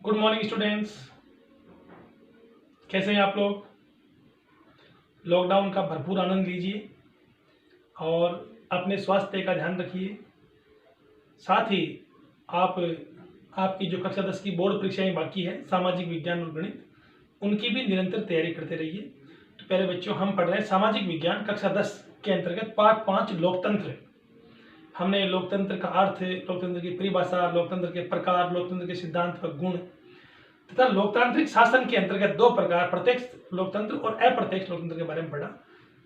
Good morning students. कैसे हैं आप लोग? लॉकडाउन का भरपूर आनंद लीजिए और अपने स्वास्थ्य का ध्यान रखिए। साथ ही आपकी जो कक्षा 10 की बोर्ड परीक्षाएं बाकी है, सामाजिक विज्ञान और गणित, उनकी भी निरंतर तैयारी करते रहिए। तो पहले बच्चों, हम पढ़ रहे हैं सामाजिक विज्ञान कक्षा 10 के अंतर्गत पाठ 5 लोकतंत्र। हमने लोकतंत्र का अर्थ, लोकतंत्र की परिभाषा, लोकतंत्र के प्रकार, लोकतंत्र के सिद्धांत व गुण तथा लोकतांत्रिक शासन के अंतर्गत दो प्रकार, प्रत्यक्ष लोकतंत्र और अप्रत्यक्ष लोकतंत्र के बारे में पढ़ा।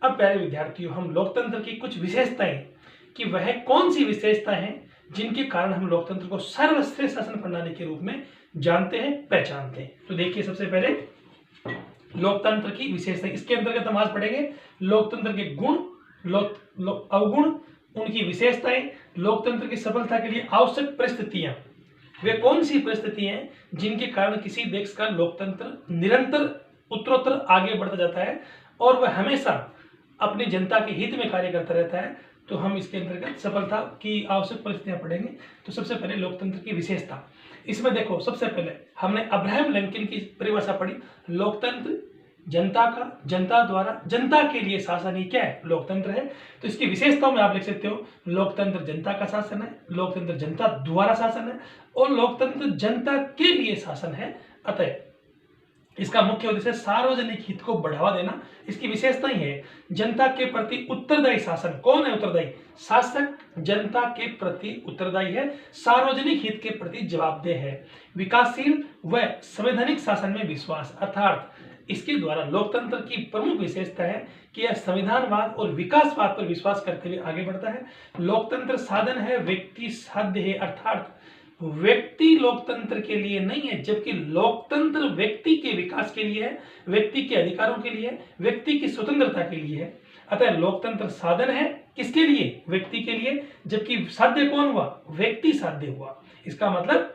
अब प्यारे विद्यार्थियों, हम लोकतंत्र की कुछ विशेषताएं, कि वह कौन सी विशेषताएं हैं जिनके कारण हम लोकतंत्र को सर्वश्रेष्ठ शासन प्रणाली के रूप में जानते हैं, पहचानते हैं। तो देखिए, सबसे पहले लोकतंत्र की विशेषताएं। इसके अंतर्गत हम आज पढ़ेंगे लोकतंत्र के गुण, अवगुण, उनकी विशेषताएं, लोकतंत्र की सफलता के लिए आवश्यक परिस्थितियां। वे कौन सी परिस्थितियां हैं जिनके कारण किसी देश का लोकतंत्र निरंतर उत्तरोत्तर आगे बढ़ता जाता है और वह हमेशा अपनी जनता के हित में कार्य करता रहता है। तो हम इसके अंतर्गत सफलता की आवश्यक परिस्थितियां पढ़ेंगे। तो सबसे पहले लोकतंत्र की विशेषता। इसमें देखो, सबसे पहले हमने अब्राहम लिंकन की परिभाषा पढ़ी। लोकतंत्र जनता का, जनता द्वारा, जनता के लिए शासन ही क्या है? लोकतंत्र है। तो इसकी विशेषताओं में आप लिख सकते हो, लोकतंत्र जनता का शासन है, लोकतंत्र जनता द्वारा शासन है और लोकतंत्र जनता के लिए शासन है। अतः इसका मुख्य उद्देश्य सार्वजनिक हित को बढ़ावा देना। इसकी विशेषता ही है जनता के प्रति उत्तरदायी शासन। कौन है उत्तरदायी? शासक जनता के प्रति उत्तरदायी है, सार्वजनिक हित के प्रति जवाबदेह है। विकासशील व संवैधानिक शासन में विश्वास, अर्थात इसके द्वारा लोकतंत्र की प्रमुख विशेषता है कि यह संविधानवाद और विकासवाद पर विश्वास करते हुए आगे बढ़ता है। लोकतंत्र साधन है, व्यक्ति साध्य है, अर्थात व्यक्ति लोकतंत्र के लिए नहीं है, जबकि लोकतंत्र व्यक्ति के विकास के लिए है, व्यक्ति के अधिकारों के लिए है, व्यक्ति की स्वतंत्रता के लिए है। अतः लोकतंत्र साधन है किसके लिए? व्यक्ति के लिए। जबकि साध्य कौन हुआ? व्यक्ति साध्य हुआ। इसका मतलब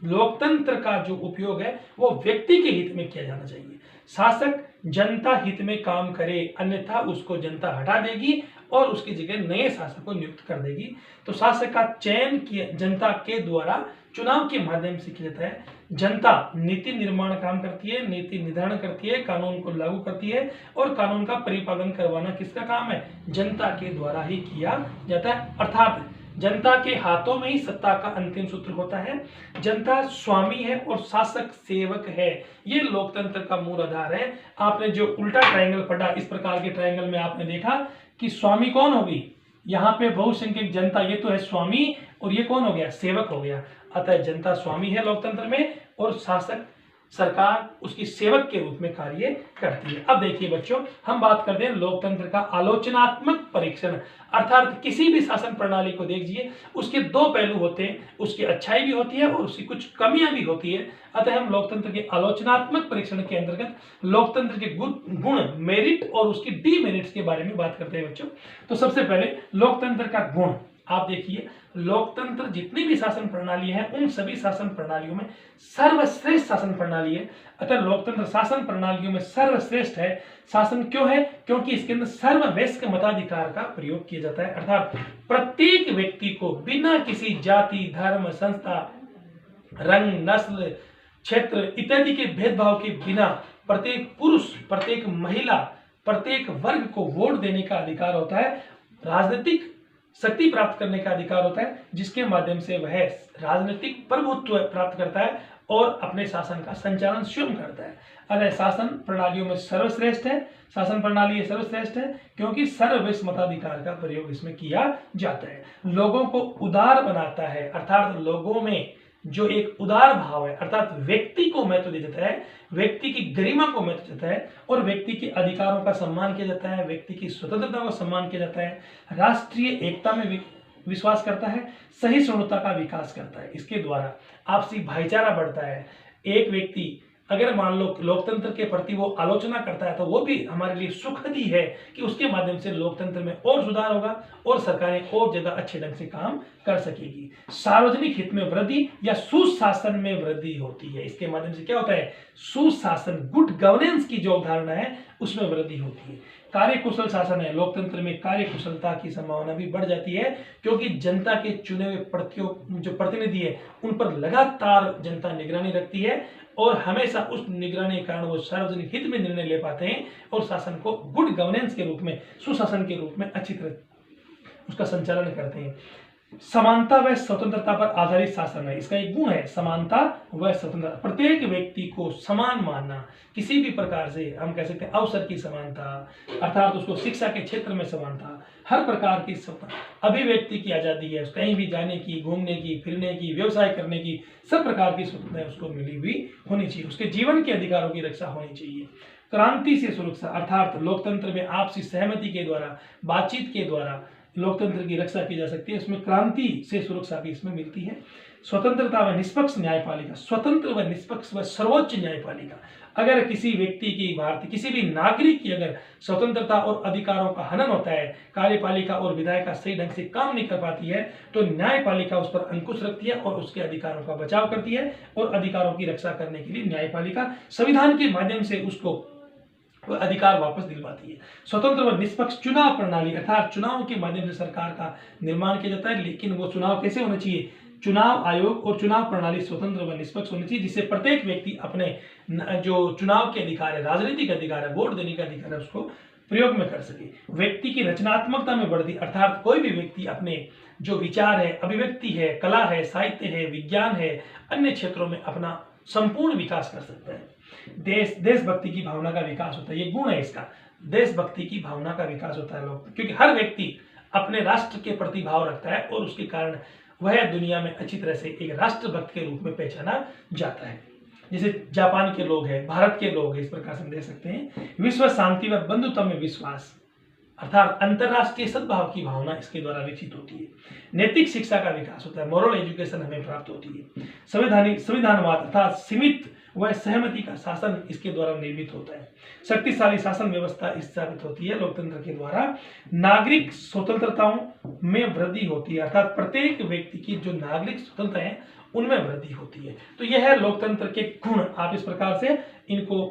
लोकतंत्र का जो उपयोग है वो व्यक्ति के हित में किया जाना चाहिए। शासक जनता हित में काम करे, अन्यथा उसको जनता हटा देगी और उसकी जगह नए शासक को नियुक्त कर देगी। तो शासक का चयन किया जनता के द्वारा चुनाव के माध्यम से किया जाता है। जनता नीति निर्माण काम करती है, नीति निर्धारण करती है, कानून को लागू करती है और कानून का परिपालन करवाना किसका काम है? जनता के द्वारा ही किया जाता है। अर्थात जनता के हाथों में ही सत्ता का अंतिम सूत्र होता है। जनता स्वामी है और शासक सेवक है। ये लोकतंत्र का मूल आधार है। आपने जो उल्टा ट्रायंगल पढ़ा, इस प्रकार के ट्रायंगल में आपने देखा कि स्वामी कौन होगी? यहाँ पे बहुसंख्यक जनता, ये तो है स्वामी, और ये कौन हो गया? सेवक हो गया। अतः जनता स्वामी है लोकतंत्र में और शासक, सरकार उसकी सेवक के रूप में कार्य करती है। अब देखिए बच्चों, हम बात करते हैं लोकतंत्र का आलोचनात्मक परीक्षण। अर्थात किसी भी शासन प्रणाली को देखिए, उसके दो पहलू होते हैं, उसकी अच्छाई भी होती है और उसकी कुछ कमियां भी होती है। अतः हम लोकतंत्र के आलोचनात्मक परीक्षण के अंतर्गत लोकतंत्र के गुण, मेरिट और उसकी डीमेरिट्स के बारे में बात करते हैं बच्चों। तो सबसे पहले लोकतंत्र का गुण। आप देखिए, लोकतंत्र जितनी भी शासन प्रणाली है उन सभी शासन प्रणालियों में सर्वश्रेष्ठ शासन प्रणाली है। अतः लोकतंत्र शासन प्रणालियों में सर्वश्रेष्ठ है। शासन क्यों है? क्योंकि इसके अंदर सर्ववयस्क मताधिकार का प्रयोग किया जाता है। अर्थात प्रत्येक व्यक्ति को बिना किसी जाति, धर्म, संस्था, रंग, नस्ल, क्षेत्र इत्यादि के भेदभाव के बिना प्रत्येक पुरुष, प्रत्येक महिला, प्रत्येक वर्ग को वोट देने का अधिकार होता है। राजनीतिक शक्ति प्राप्त करने का अधिकार होता है, जिसके माध्यम से वह राजनीतिक प्रभुत्व प्राप्त करता है और अपने शासन का संचालन स्वयं करता है। अतः शासन प्रणालियों में सर्वश्रेष्ठ है। शासन प्रणाली सर्वश्रेष्ठ है क्योंकि सर्ववयस्क मताधिकार का प्रयोग इसमें किया जाता है। लोगों को उदार बनाता है, अर्थात लोगों में जो एक उदार भाव है, अर्थात व्यक्ति को महत्व दिया जाता है, व्यक्ति की गरिमा को महत्व देता है और व्यक्ति के अधिकारों का सम्मान किया जाता है, व्यक्ति की स्वतंत्रता का सम्मान किया जाता है, राष्ट्रीय एकता में विश्वास करता है, सहिष्णुता का विकास करता है। इसके द्वारा आपसी भाईचारा बढ़ता है। एक व्यक्ति अगर मान लो लोकतंत्र के प्रति वो आलोचना करता है तो वो भी हमारे लिए सुखद ही है कि उसके माध्यम से लोकतंत्र में और सुधार होगा और सरकारें और ज्यादा अच्छे ढंग से काम कर सकेगी। सार्वजनिक हित में वृद्धि या सुशासन में वृद्धि होती है। इसके माध्यम से क्या होता है? सुशासन, गुड गवर्नेंस की जो अवधारणा है उसमें वृद्धि होती है। कार्यकुशल शासन है, लोकतंत्र में कार्यकुशलता की संभावना भी बढ़ जाती है, क्योंकि जनता के चुने हुए जो प्रतिनिधि है उन पर लगातार जनता निगरानी रखती है और हमेशा उस निगरानी के कारण वो सार्वजनिक हित में निर्णय ले पाते हैं और शासन को गुड गवर्नेंस के रूप में, सुशासन के रूप में अच्छी तरह उसका संचालन करते हैं। समानता व स्वतंत्रता पर आधारित शासन है, इसका एक गुण है समानता व स्वतंत्रता। प्रत्येक व्यक्ति को समान मानना, किसी भी प्रकार से हम कह सकते हैं अवसर की समानता, अर्थात उसको शिक्षा के क्षेत्र में समानता, हर प्रकार की अभिव्यक्ति की आजादी है, कहीं भी जाने की, घूमने की, फिरने की, व्यवसाय करने की, सब प्रकार की स्वतंत्रता उसको मिली हुई होनी चाहिए। उसके जीवन के अधिकारों की रक्षा होनी चाहिए। क्रांति से सुरक्षा, अर्थात लोकतंत्र में आपसी सहमति के द्वारा, बातचीत के द्वारा लोकतंत्र की रक्षा की जा सकती है, इसमें क्रांति से सुरक्षा भी इसमें मिलती है। स्वतंत्रता व निष्पक्ष न्यायपालिका, स्वतंत्र व निष्पक्ष व सर्वोच्च न्यायपालिका। अगर किसी व्यक्ति की, भारतीय किसी भी नागरिक की अगर स्वतंत्रता और अधिकारों का हनन होता है, कार्यपालिका और विधायिका सही ढंग से काम नहीं कर पाती है, तो न्यायपालिका उस पर अंकुश रखती है और उसके अधिकारों का बचाव करती है और अधिकारों की रक्षा करने के लिए न्यायपालिका संविधान के माध्यम से उसको अधिकार वापस दिलवाती है। स्वतंत्र व निष्पक्ष चुनाव प्रणाली, अर्थात चुनाव के माध्यम से सरकार का निर्माण किया जाता है, लेकिन वो चुनाव कैसे होने चाहिए? चुनाव आयोग और चुनाव प्रणाली स्वतंत्र व निष्पक्ष होनी चाहिए, जिससे प्रत्येक व्यक्ति अपने जो चुनाव के अधिकार है, राजनीतिक अधिकार है, वोट देने का अधिकार है, उसको प्रयोग में कर सके। व्यक्ति की रचनात्मकता में बढ़ती, अर्थात कोई भी व्यक्ति अपने जो विचार है, अभिव्यक्ति है, कला है, साहित्य है, विज्ञान है, अन्य क्षेत्रों में अपना संपूर्ण विकास कर सकता है। देशभक्ति की भावना का विकास होता है, ये गुण है इसका, देशभक्ति की भावना का विकास होता है लोग, क्योंकि हर व्यक्ति अपने राष्ट्र के प्रति भाव रखता है और उसके कारण वह दुनिया में अच्छी तरह से एक राष्ट्रभक्त के रूप में पहचाना जाता है। जैसे जापान के लोग हैं, भारत के लोग हैं, इस प्रकार से हम देख सकते हैं। विश्व शांति व बंधुत्व में विश्वास, अर्थात अंतरराष्ट्रीय सद्भाव की भावना इसके द्वारा विकसित होती है। नैतिक शिक्षा का विकास होता है, मॉरल एजुकेशन हमें प्राप्त होती है। संविधानवाद अर्थात सीमित व सहमति का शासन इसके द्वारा निर्मित होता है। शक्तिशाली शासन व्यवस्था स्थापित होती है लोकतंत्र के द्वारा। नागरिक स्वतंत्रताओं में वृद्धि होती है, अर्थात प्रत्येक व्यक्ति की जो नागरिक स्वतंत्रता है उनमें वृद्धि होती है। तो यह है लोकतंत्र के गुण। आप इस प्रकार से इनको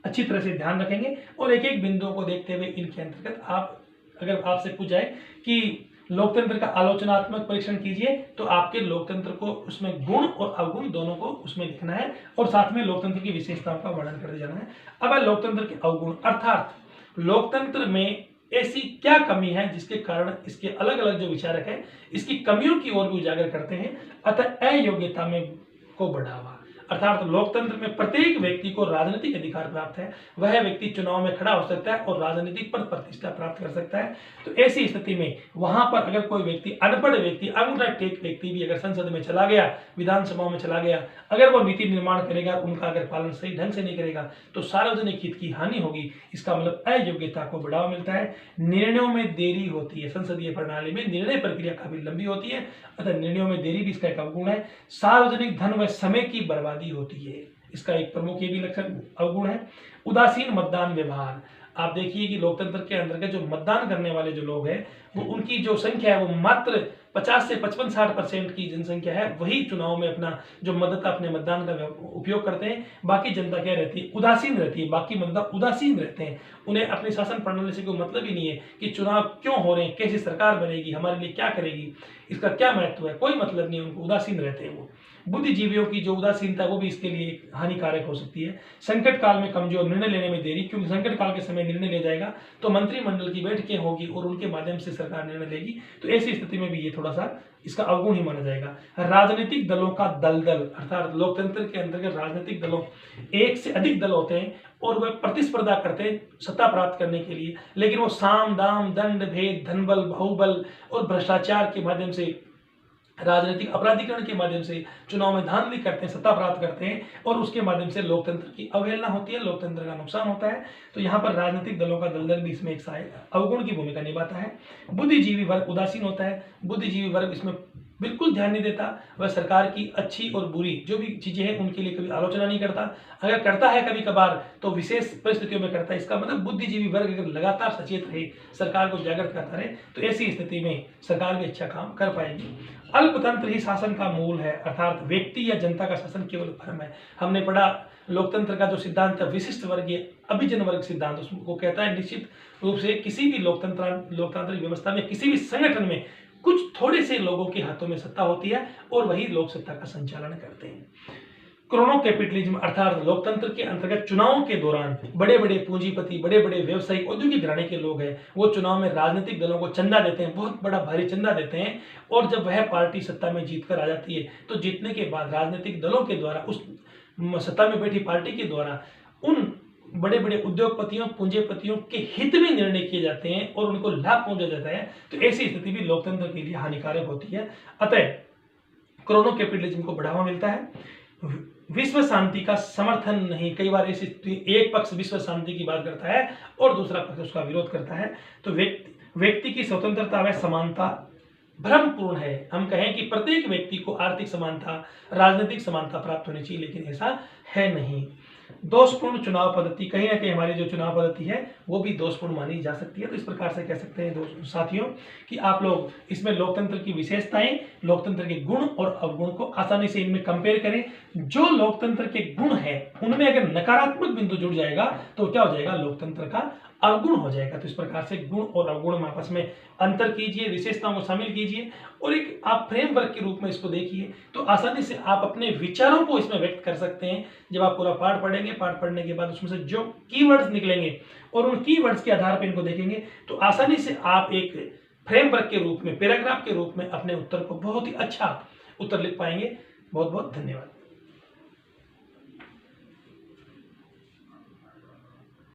अच्छी तरह से ध्यान रखेंगे और एक एक बिंदुओं को देखते हुए इनके अंतर्गत आप, अगर आपसे पूछ जाए कि लोकतंत्र का आलोचनात्मक परीक्षण कीजिए, तो आपके लोकतंत्र को उसमें गुण और अवगुण दोनों को उसमें लिखना है और साथ में लोकतंत्र की विशेषताओं का वर्णन करते जाना है। अब है लोकतंत्र के अवगुण, अर्थात लोकतंत्र में ऐसी क्या कमी है जिसके कारण इसके अलग अलग जो विचारक है इसकी कमियों की ओर भी उजागर करते हैं। अतः अयोग्यता में को बढ़ावा, अर्थात लोकतंत्र में प्रत्येक व्यक्ति को राजनीतिक अधिकार प्राप्त है, वह व्यक्ति चुनाव में खड़ा हो सकता है और राजनीतिक पद प्रतिष्ठा प्राप्त कर सकता है। तो ऐसी स्थिति में वहां पर अगर कोई व्यक्ति, अनपढ़ व्यक्ति, अंगूठा टेक व्यक्ति भी अगर संसद में चला गया, विधानसभा में चला गया, अगर वो नीति निर्माण करेगा, उनका अगर पालन सही ढंग से नहीं करेगा तो सार्वजनिक हित की हानि होगी। इसका मतलब अयोग्यता को बढ़ावा मिलता है। निर्णयों में देरी होती है, संसदीय प्रणाली में निर्णय प्रक्रिया काफी लंबी होती है, अतः निर्णयों में देरी भी इसका एक अवगुण है। सार्वजनिक धन व समय की बर्बादी होती है, इसका एक प्रमुख ये भी लक्षण अवगुण है। उदासीन मतदान व्यवहार, आप देखिए कि लोकतंत्र के अंतर्गत जो मतदान करने वाले जो लोग हैं वो उनकी जो संख्या है वो मात्र 50 से 55-60% की जनसंख्या है, वही चुनाव में अपना जो मतदाता अपने मतदान का उपयोग करते हैं। बाकी जनता क्या रहती है? उदासीन रहती है। बाकी मतदाता उदासीन रहते हैं, उन्हें अपनी शासन प्रणाली से कोई मतलब ही नहीं है कि चुनाव क्यों हो रहे हैं, कैसी सरकार बनेगी, हमारे लिए क्या करेगी, इसका क्या महत्व है, कोई मतलब नहीं है, उनको उदासीन रहते हैं वो। बुद्धिजीवियों की जो उदासीनता वो भी इसके लिए हानिकारक हो सकती है। संकट काल में कमजोर, निर्णय लेने में देरी, क्योंकि संकट काल के समय निर्णय ले जाएगा तो मंत्रिमंडल की बैठकें होगी और उनके माध्यम से सरकार निर्णय लेगी, तो ऐसी स्थिति में भी ये थोड़ा सा इसका अवगुण ही माना जाएगा। राजनीतिक दलों का दलदल, अर्थात लोकतंत्र के अंतर्गत राजनीतिक दलों, एक से अधिक दल होते हैं और वह प्रतिस्पर्धा करते हैं सत्ता प्राप्त करने के लिए, लेकिन वो साम दाम दंड भेद, धनबल, बाहुबल और भ्रष्टाचार के माध्यम से, राजनीतिक अपराधीकरण के माध्यम से चुनाव में धांधली करते हैं, सत्ता प्राप्त करते हैं और उसके माध्यम से लोकतंत्र की अवहेलना होती है, लोकतंत्र का नुकसान होता है। तो यहाँ पर राजनीतिक दलों का दलदल भी इसमें एक सहायक अवगुण की भूमिका निभाता है। बुद्धिजीवी वर्ग उदासीन होता है, बुद्धिजीवी वर्ग इसमें बिल्कुल ध्यान नहीं देता। वह सरकार की अच्छी और बुरी जो भी चीज़ें हैं उनके लिए कभी आलोचना नहीं करता। अगर करता है कभी कभार तो विशेष परिस्थितियों में करता है। इसका मतलब बुद्धिजीवी वर्ग अगर लगातार सचेत रहे, सरकार को जागृत करता रहे, तो ऐसी स्थिति में सरकार भी अच्छा काम कर पाएगी। अल्पतंत्र ही शासन का मूल है, अर्थात व्यक्ति या जनता का शासन केवल भ्रम है। हमने पढ़ा लोकतंत्र का जो सिद्धांत है विशिष्ट वर्गीय अभिजन वर्ग सिद्धांत, उसको कहता है निश्चित रूप से किसी भी लोकतांत्रिक व्यवस्था में, किसी भी संगठन में कुछ थोड़े से लोगों के हाथों में सत्ता होती है और वही लोक सत्ता का संचालन करते हैं। क्रोनो कैपिटलिज्म अर्थात लोकतंत्र के अंतर्गत चुनावों के दौरान बड़े बड़े पूंजीपति, बड़े बड़े व्यवसायी, औद्योगिक घराने के लोग हैं, वो चुनाव में राजनीतिक दलों को चंदा देते हैं, बहुत बड़ा भारी चंदा देते हैं, और जब वह पार्टी सत्ता में जीतकर आ जाती है तो जीतने के बाद राजनीतिक दलों के द्वारा, उस सत्ता में बैठी पार्टी के द्वारा उन बड़े बड़े उद्योगपतियों, पूंजीपतियों के हित में निर्णय किए जाते हैं और उनको लाभ पहुंचा जाता है। तो ऐसी स्थिति भी लोकतंत्र के लिए हानिकारक होती है। अतः क्रोनो कैपिटलिज्म को बढ़ावा मिलता है, विश्व शांति का समर्थन नहीं। कई बार ऐसी स्थिति, एक पक्ष विश्व शांति की बात करता है और दूसरा पक्ष उसका विरोध करता है। तो व्यक्ति की स्वतंत्रता व समानता भ्रमपूर्ण है। हम कहें कि प्रत्येक व्यक्ति को आर्थिक समानता, राजनीतिक समानता प्राप्त होनी चाहिए, लेकिन ऐसा है नहीं। दोषपूर्ण चुनाव पद्धति, कहीं ना कहीं हमारी जो चुनाव पद्धति है वो भी दोषपूर्ण मानी जा सकती है। तो इस प्रकार से कह सकते हैं साथियों कि आप लोग इसमें लोकतंत्र की विशेषताएं, लोकतंत्र के गुण और अवगुण को आसानी से इनमें कंपेयर करें। जो लोकतंत्र के गुण है उनमें अगर नकारात्मक बिंदु जुड़ जाएगा तो क्या हो जाएगा, लोकतंत्र का अवगुण हो जाएगा। तो इस प्रकार से गुण और अवगुण में आपस में अंतर कीजिए, विशेषताओं को शामिल कीजिए और एक आप फ्रेमवर्क के रूप में इसको देखिए, तो आसानी से आप अपने विचारों को इसमें व्यक्त कर सकते हैं। जब आप पूरा पाठ पढ़ेंगे, पाठ पढ़ने के बाद उसमें से जो कीवर्ड्स निकलेंगे और उन कीवर्ड्स के आधार पर इनको देखेंगे तो आसानी से आप एक फ्रेमवर्क के रूप में, पैराग्राफ के रूप में अपने उत्तर को बहुत ही अच्छा उत्तर लिख पाएंगे। बहुत बहुत धन्यवाद।